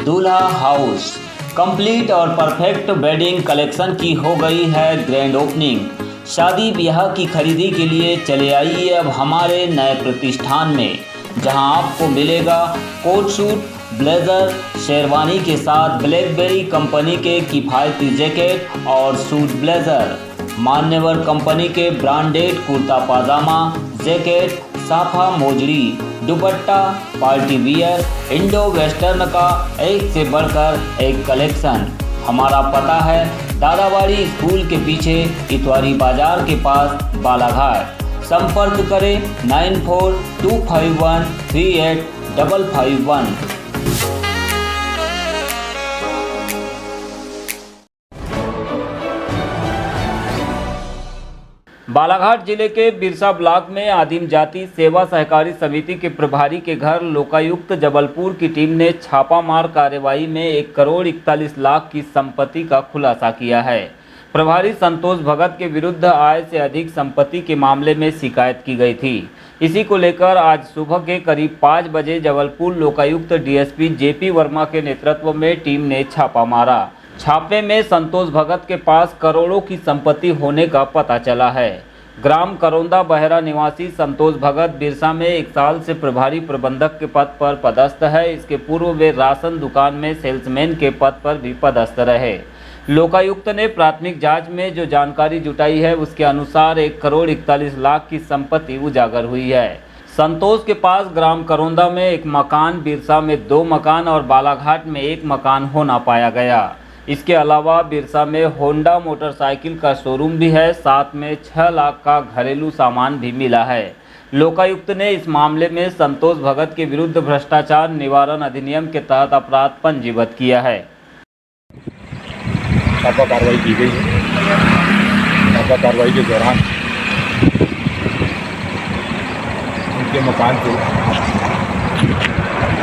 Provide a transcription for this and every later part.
दूल्हा house complete और perfect wedding collection की हो गई है ग्रैंड ओपनिंग। शादी ब्याह की खरीदी के लिए चले आइए अब हमारे नए प्रतिष्ठान में, जहां आपको मिलेगा कोट सूट, ब्लेज़र, शेरवानी के साथ ब्लैकबेरी कंपनी के किफ़ायती जैकेट और सूट ब्लेज़र, मान्यवर कंपनी के branded kurta pyjama, jacket, safa mojari, dupatta, party wear, Indo western का एक से बढ़कर एक कलेक्शन। हमारा पता है दादाबाड़ी स्कूल के पीछे इतवारी बाजार के पास बालाघाट। संपर्क करें 9425138551। बालाघाट जिले के बिरसा ब्लॉक में आदिम जाति सेवा सहकारी समिति के प्रभारी के घर लोकायुक्त जबलपुर की टीम ने छापामार कार्रवाई में 1,41 लाख की संपत्ति का खुलासा किया है। प्रभारी संतोष भगत के विरुद्ध आय से अधिक संपत्ति के मामले में शिकायत की गई थी। इसी को लेकर आज सुबह के करीब 5 बजे जबलपुर लोकायुक्त डीएसपी जेपी वर्मा के नेतृत्व में टीम ने छापा मारा। छापे में संतोष भगत के पास करोड़ों की संपत्ति होने का पता चला है। ग्राम करौंदा बहरा निवासी संतोष भगत बिरसा में 1 साल से प्रभारी प्रबंधक के पद पर पदस्थ है। इसके पूर्व वे राशन दुकान में सेल्समैन के पद पर भी पदस्थ रहे। लोकायुक्त ने प्राथमिक जांच में जो जानकारी जुटाई है उसके अनुसार 1,41 लाख की संपत्ति उजागर हुई है। संतोष के पास ग्राम करौंदा में 1 मकान, बिरसा में 2 मकान और बालाघाट में 1 मकान होना पाया गया। इसके अलावा बिरसा में होंडा मोटरसाइकिल का शोरूम भी है। साथ में 6 लाख का घरेलू सामान भी मिला है। लोकायुक्त ने इस मामले में संतोष भगत के विरुद्ध भ्रष्टाचार निवारण अधिनियम के तहत अपराध पंजीबद्ध किया है। छापा कार्रवाई की गई है। छापा कार्रवाई के दौरान उनके मकान को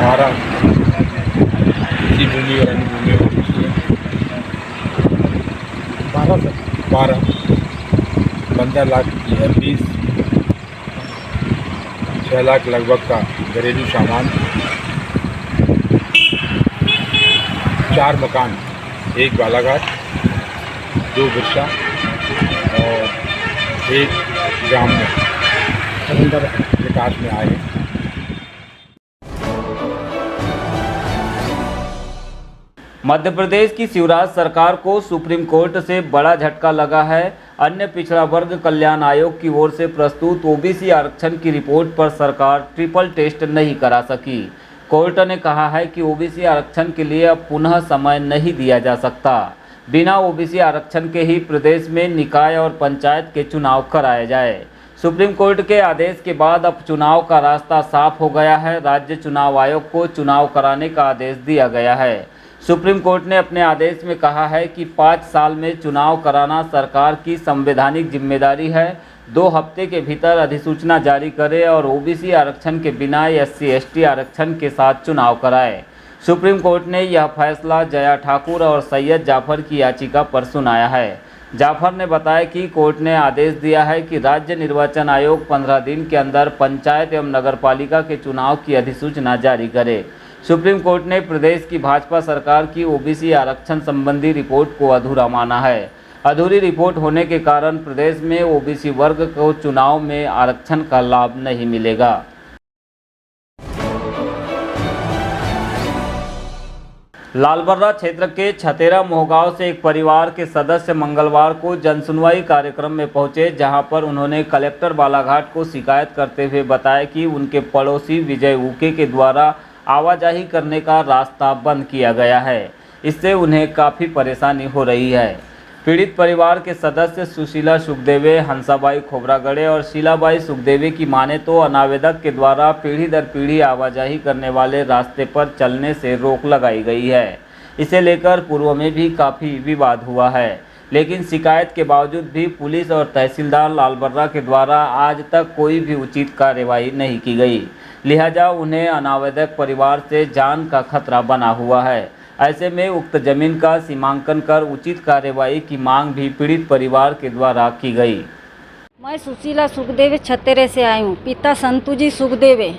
12 कृषि भूमि और अन्य भूमियों को 15 लाख की FDs, 6 लाख लगभग का घरेलू सामान, 4 मकान, 1 बालाघाट, 2 बिरसा और 1 ग्राम में विकास में आए हैं। मध्य प्रदेश की शिवराज सरकार को सुप्रीम कोर्ट से बड़ा झटका लगा है। अन्य पिछड़ा वर्ग कल्याण आयोग की ओर से प्रस्तुत ओबीसी आरक्षण की रिपोर्ट पर सरकार ट्रिपल टेस्ट नहीं करा सकी। कोर्ट ने कहा है कि ओबीसी आरक्षण के लिए अब पुनः समय नहीं दिया जा सकता। बिना ओबीसी आरक्षण के ही प्रदेश में निकाय और पंचायत के चुनाव कराए जाए। सुप्रीम कोर्ट के आदेश के बाद अब चुनाव का रास्ता साफ हो गया है। राज्य चुनाव आयोग को चुनाव कराने का आदेश दिया गया है। सुप्रीम कोर्ट ने अपने आदेश में कहा है कि 5 साल में चुनाव कराना सरकार की संवैधानिक जिम्मेदारी है। 2 हफ्ते के भीतर अधिसूचना जारी करे और ओबीसी आरक्षण के बिना SC/ST आरक्षण के साथ चुनाव कराए। सुप्रीम कोर्ट ने यह फैसला जया ठाकुर और सैयद जाफर की याचिका पर सुनाया है। जाफर ने बताया कि कोर्ट ने आदेश दिया है कि राज्य निर्वाचन आयोग 15 दिन के अंदर पंचायत एवं नगरपालिका के चुनाव की अधिसूचना जारी करे। सुप्रीम कोर्ट ने प्रदेश की भाजपा सरकार की ओबीसी आरक्षण संबंधी रिपोर्ट को अधूरा माना है। अधूरी रिपोर्ट होने के कारण प्रदेश में ओबीसी वर्ग को चुनाव में आरक्षण का लाभ नहीं मिलेगा। लालबर्रा क्षेत्र के छतेरा मोहगांव से एक परिवार के सदस्य मंगलवार को जनसुनवाई कार्यक्रम में पहुंचे, जहां पर उन्होंने कलेक्टर बालाघाट को शिकायत करते हुए बताया कि उनके पड़ोसी विजय उके के द्वारा आवाजाही करने का रास्ता बंद किया गया है। इससे उन्हें काफ़ी परेशानी हो रही है। पीड़ित परिवार के सदस्य सुशीला सुखदेवे, हंसाबाई खोबरागड़े और शीलाबाई सुखदेवे की माने तो अनावेदक के द्वारा पीढ़ी दर पीढ़ी आवाजाही करने वाले रास्ते पर चलने से रोक लगाई गई है। इसे लेकर पूर्व में भी काफ़ी विवाद हुआ है, लेकिन शिकायत के बावजूद भी पुलिस और तहसीलदार लालबर्रा के द्वारा आज तक कोई भी उचित कार्रवाई नहीं की गई। लिहाजा उन्हें अनावेदक परिवार से जान का खतरा बना हुआ है। ऐसे में उक्त जमीन का सीमांकन कर उचित कार्रवाई की मांग भी पीड़ित परिवार के द्वारा की गई। मैं सुशीला सुखदेवे छतेरे से आई हूँ। पिता संतू जी सुखदेवे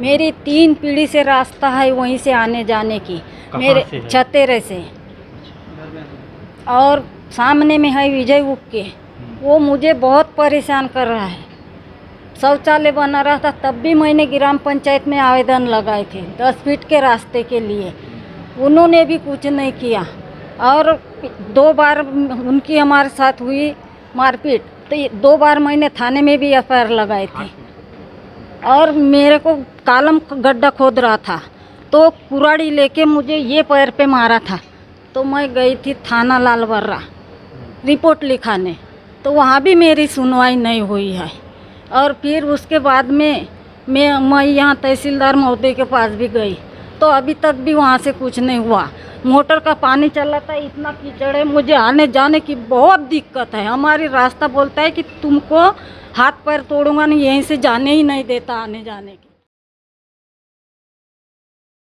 मेरी 3 पीढ़ी से रास्ता है वहीं से आने जाने की। मेरे से है? छतेरे से। और सामने में है विजय उक्के, वो मुझे बहुत परेशान कर रहा है। शौचालय बना रहा था तब भी मैंने ग्राम पंचायत में आवेदन लगाए थे 10 फीट के रास्ते के लिए, उन्होंने भी कुछ नहीं किया। और 2 बार उनकी हमारे साथ हुई मारपीट, तो 2 बार मैंने थाने में भी एफआईआर लगाए थे। और मेरे को कॉलम गड्ढा खोद रहा था तो कुराड़ी लेके मुझे ये पैर पे मारा था। तो मैं गई थी थाना लालबर्रा रिपोर्ट लिखाने, तो वहाँ भी मेरी सुनवाई नहीं हुई है। और फिर उसके बाद में मैं यहाँ तहसीलदार महोदय के पास भी गई, तो अभी तक भी वहाँ से कुछ नहीं हुआ। मोटर का पानी चला था, इतना कीचड़ है, मुझे आने जाने की बहुत दिक्कत है। हमारी रास्ता बोलता है कि तुमको हाथ पैर तोड़ूंगा नहीं, यहीं से जाने ही नहीं देता आने जाने की।